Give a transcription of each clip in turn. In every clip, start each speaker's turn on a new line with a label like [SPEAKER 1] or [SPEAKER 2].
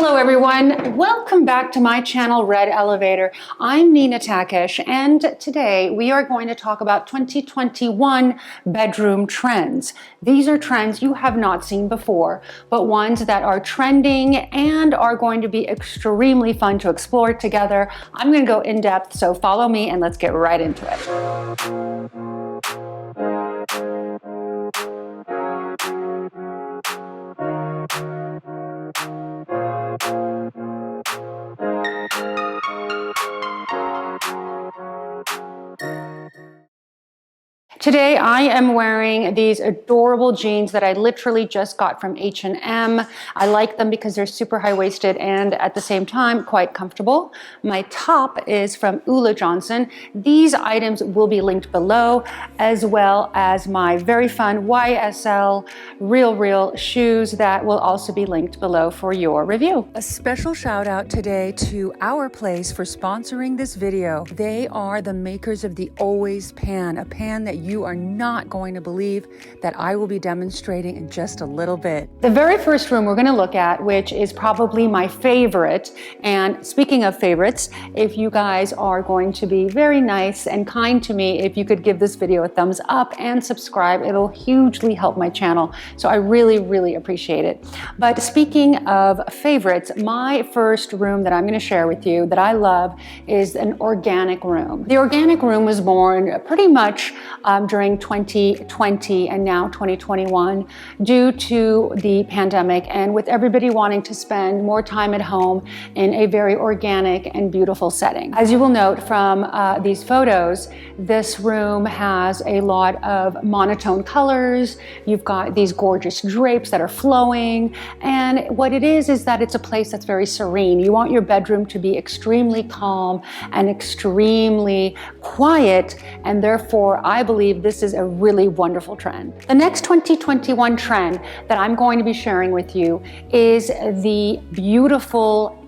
[SPEAKER 1] Hello everyone, welcome back to my channel Red Elevator. I'm Nina Takesh, and today we are going to talk about 2021 bedroom trends. These are trends you have not seen before, but ones that are trending and are going to be extremely fun to explore together. I'm going to go in depth, so follow me and let's get right into it. Today I am wearing these adorable jeans that I literally just got from H&M. I like them because they're super high-waisted and at the same time quite comfortable. My top is from Ulla Johnson. These items will be linked below, as well as my very fun YSL Real shoes that will also be linked below for your review.
[SPEAKER 2] A special shout out today to Our Place for sponsoring this video. They are the makers of the Always Pan, a pan that you are not going to believe that I will be demonstrating in just a little bit.
[SPEAKER 1] The very first room we're going to look at, which is probably my favorite, and speaking of favorites, if you guys are going to be very nice and kind to me, if you could give this video a thumbs up and subscribe, it'll hugely help my channel. So I really appreciate it. But speaking of favorites, my first room that I'm going to share with you that I love is an organic room. The organic room was born pretty much during 2020 and now 2021 due to the pandemic, and with everybody wanting to spend more time at home in a very organic and beautiful setting. As you will note from these photos, this room has a lot of monotone colors. You've got these gorgeous drapes that are flowing, and what it is that it's a place that's very serene. You want your bedroom to be extremely calm and extremely quiet, and therefore I believe this is a really wonderful trend. The next 2021 trend that I'm going to be sharing with you is the beautiful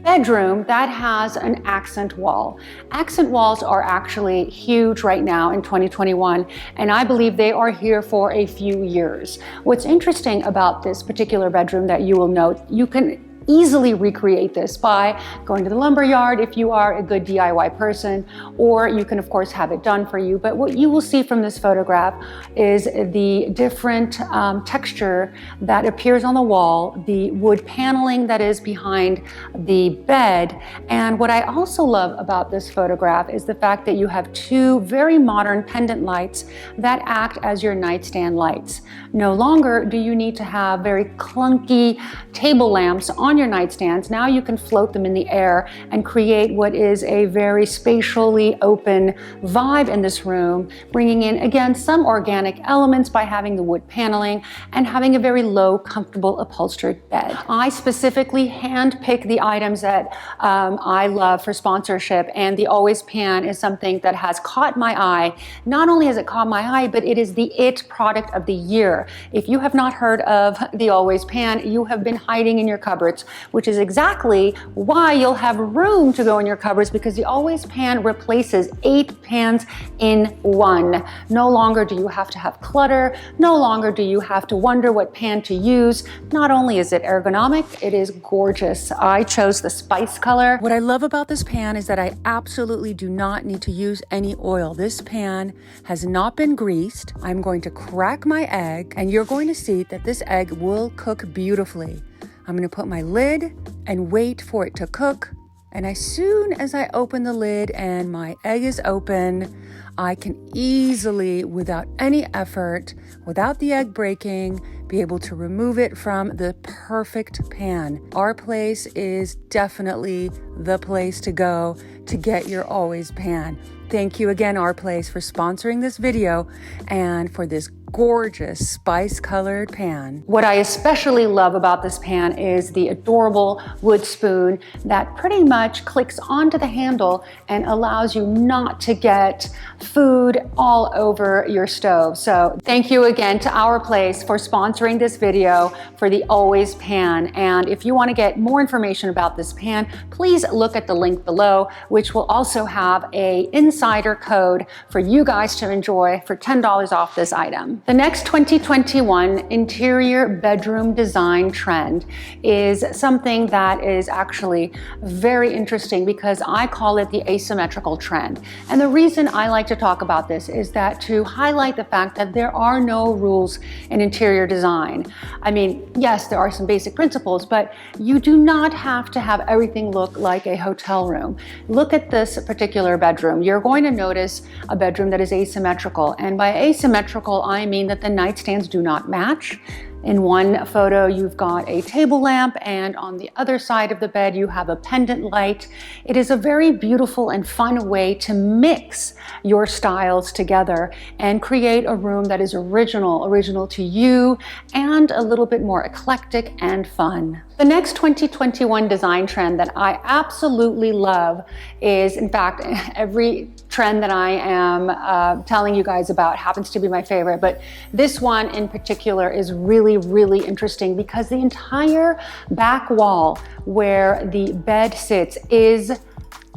[SPEAKER 1] bedroom that has an accent wall. Accent walls are actually huge right now in 2021, and I believe they are here for a few years. What's interesting about this particular bedroom that you will note, you can easily recreate this by going to the lumber yard if you are a good DIY person, or you can of course have it done for you. But what you will see from this photograph is the different texture that appears on the wall, the wood paneling that is behind the bed. And what I also love about this photograph is the fact that you have two very modern pendant lights that act as your nightstand lights. No longer do you need to have very clunky table lamps on your nightstands. Now you can float them in the air and create what is a very spatially open vibe in this room, bringing in again some organic elements by having the wood paneling and having a very low, comfortable upholstered bed. I specifically hand-pick the items that I love for sponsorship, and the Always Pan is something that has caught my eye. Not only has it caught my eye, but it is the IT product of the year. If you have not heard of the Always Pan, you have been hiding in your cupboards, which is exactly why you'll have room to go in your cupboards, because the Always Pan replaces 8 pans in one. No longer do you have to have clutter. No longer do you have to wonder what pan to use. Not only is it ergonomic, it is gorgeous. I chose the spice color.
[SPEAKER 2] What I love about this pan is that I absolutely do not need to use any oil. This pan has not been greased. I'm going to crack my egg, and you're going to see that this egg will cook beautifully. I'm going to put my lid and wait for it to cook. And as soon as I open the lid and my egg is open, I can easily, without any effort, without the egg breaking, be able to remove it from the perfect pan. Our Place is definitely the place to go to get your Always Pan. Thank you again, Our Place, for sponsoring this video and for this gorgeous spice-colored pan.
[SPEAKER 1] What I especially love about this pan is the adorable wood spoon that pretty much clicks onto the handle and allows you not to get food all over your stove. So thank you again to Our Place for sponsoring this video for the Always Pan. And if you want to get more information about this pan, please look at the link below, which will also have an insider code for you guys to enjoy for $10 off this item. The next 2021 interior bedroom design trend is something that is actually very interesting because I call it the asymmetrical trend. And the reason I like to talk about this is that to highlight the fact that there are no rules in interior design. I mean, yes, there are some basic principles, but you do not have to have everything look like a hotel room. Look at this particular bedroom. You're going to notice a bedroom that is asymmetrical. And by asymmetrical, I mean that the nightstands do not match. In one photo, you've got a table lamp, and on the other side of the bed, you have a pendant light. It is a very beautiful and fun way to mix your styles together and create a room that is original to you, and a little bit more eclectic and fun. The next 2021 design trend that I absolutely love is, in fact, every trend that I am telling you guys about happens to be my favorite, but this one in particular is really interesting because the entire back wall where the bed sits is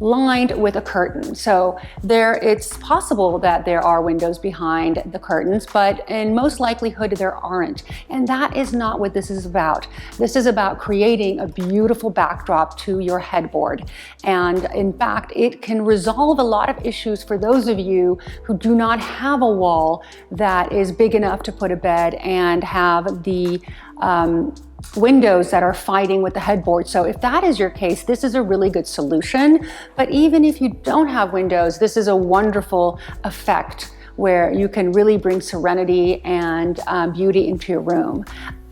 [SPEAKER 1] lined with a curtain. So it's possible that there are windows behind the curtains, but in most likelihood there aren't. And that is not what this is about. This is about creating a beautiful backdrop to your headboard. And in fact, it can resolve a lot of issues for those of you who do not have a wall that is big enough to put a bed and have the windows that are fighting with the headboard. So if that is your case, this is a really good solution. But even if you don't have windows, this is a wonderful effect where you can really bring serenity and beauty into your room.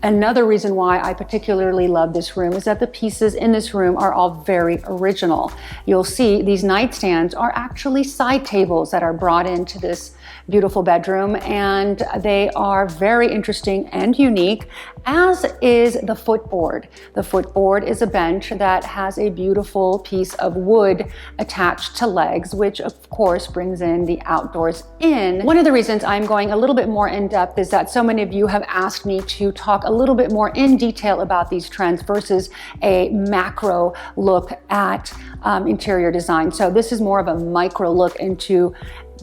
[SPEAKER 1] Another reason why I particularly love this room is that the pieces in this room are all very original. You'll see these nightstands are actually side tables that are brought into this beautiful bedroom, and they are very interesting and unique, as is the footboard. The footboard is a bench that has a beautiful piece of wood attached to legs, which of course brings in the outdoors in. One of the reasons I'm going a little bit more in depth is that so many of you have asked me to talk a little bit more in detail about these trends versus a macro look at interior design. So this is more of a micro look into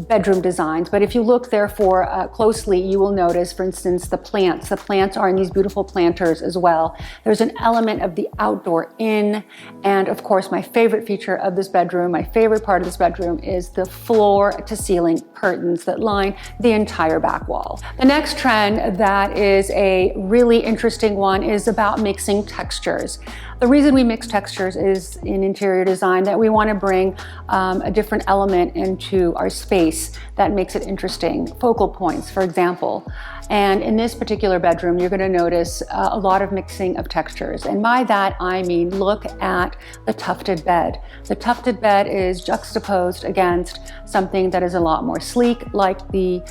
[SPEAKER 1] bedroom designs. But if you look therefore closely, you will notice, for instance, the plants. The plants are in these beautiful planters as well. There's an element of the outdoor in, and of course, my favorite feature of this bedroom, my favorite part of this bedroom is the floor to ceiling curtains that line the entire back wall. The next trend that is a really interesting one is about mixing textures. The reason we mix textures is in interior design that we want to bring a different element into our space that makes it interesting. Focal points, for example. And in this particular bedroom, you're going to notice a lot of mixing of textures. And by that, I mean, look at the tufted bed. The tufted bed is juxtaposed against something that is a lot more sleek, like the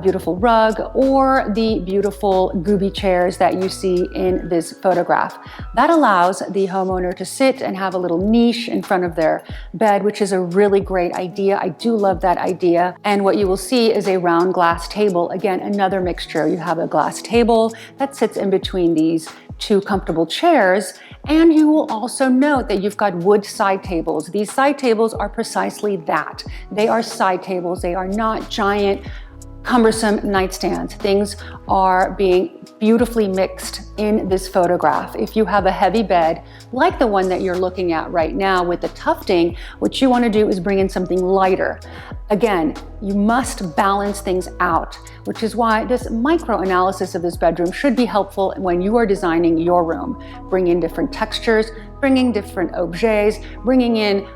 [SPEAKER 1] beautiful rug or the beautiful gooby chairs that you see in this photograph. That allows the homeowner to sit and have a little niche in front of their bed, which is a really great idea. I do love that idea. And what you will see is a round glass table. Again, another mixture. You have a glass table that sits in between these two comfortable chairs, and you will also note that you've got wood side tables. These side tables are precisely that. They are side tables. They are not giant, cumbersome nightstands. Things are being beautifully mixed in this photograph. If you have a heavy bed, like the one that you're looking at right now with the tufting, what you want to do is bring in something lighter. Again, you must balance things out, which is why this micro analysis of this bedroom should be helpful when you are designing your room. Bring in different textures, bringing different objets, bringing in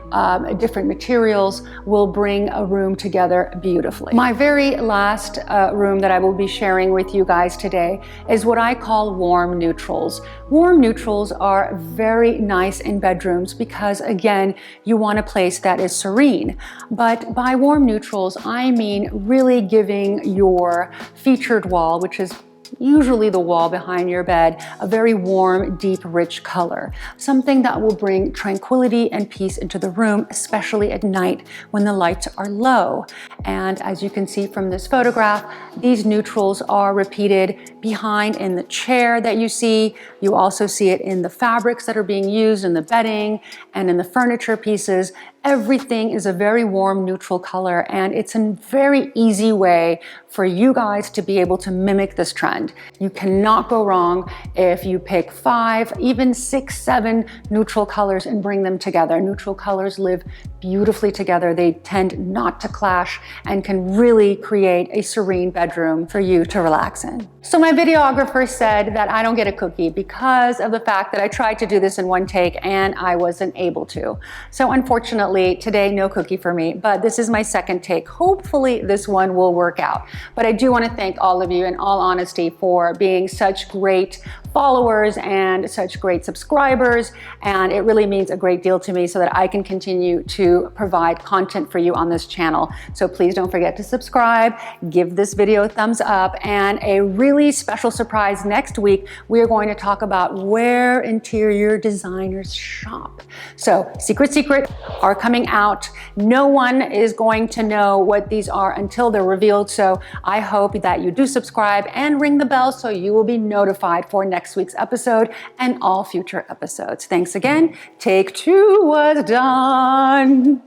[SPEAKER 1] different materials will bring a room together beautifully. My very last room that I will be sharing with you guys today is what I call warm neutrals. Warm neutrals are very nice in bedrooms because, again, you want a place that is serene. But by warm neutrals, I mean really giving your featured wall, which is usually the wall behind your bed, a very warm, deep, rich color. Something that will bring tranquility and peace into the room, especially at night when the lights are low. And as you can see from this photograph, these neutrals are repeated behind in the chair that you see. You also see it in the fabrics that are being used in the bedding and in the furniture pieces. Everything is a very warm, neutral color, and it's a very easy way for you guys to be able to mimic this trend. You cannot go wrong if you pick 5, even 6, 7 neutral colors and bring them together. Neutral colors live beautifully together. They tend not to clash and can really create a serene bedroom for you to relax in. So my videographer said that I don't get a cookie because of the fact that I tried to do this in one take and I wasn't able to. So unfortunately, today, no cookie for me, but this is my second take. Hopefully this one will work out. But I do want to thank all of you in all honesty for being such great followers and such great subscribers. And it really means a great deal to me so that I can continue to provide content for you on this channel. So please don't forget to subscribe, give this video a thumbs up, and a really special surprise next week, we are going to talk about where interior designers shop. So secret are coming out. No one is going to know what these are until they're revealed. So I hope that you do subscribe and ring the bell so you will be notified for next week's episode and all future episodes. Thanks again. Take 2 was done.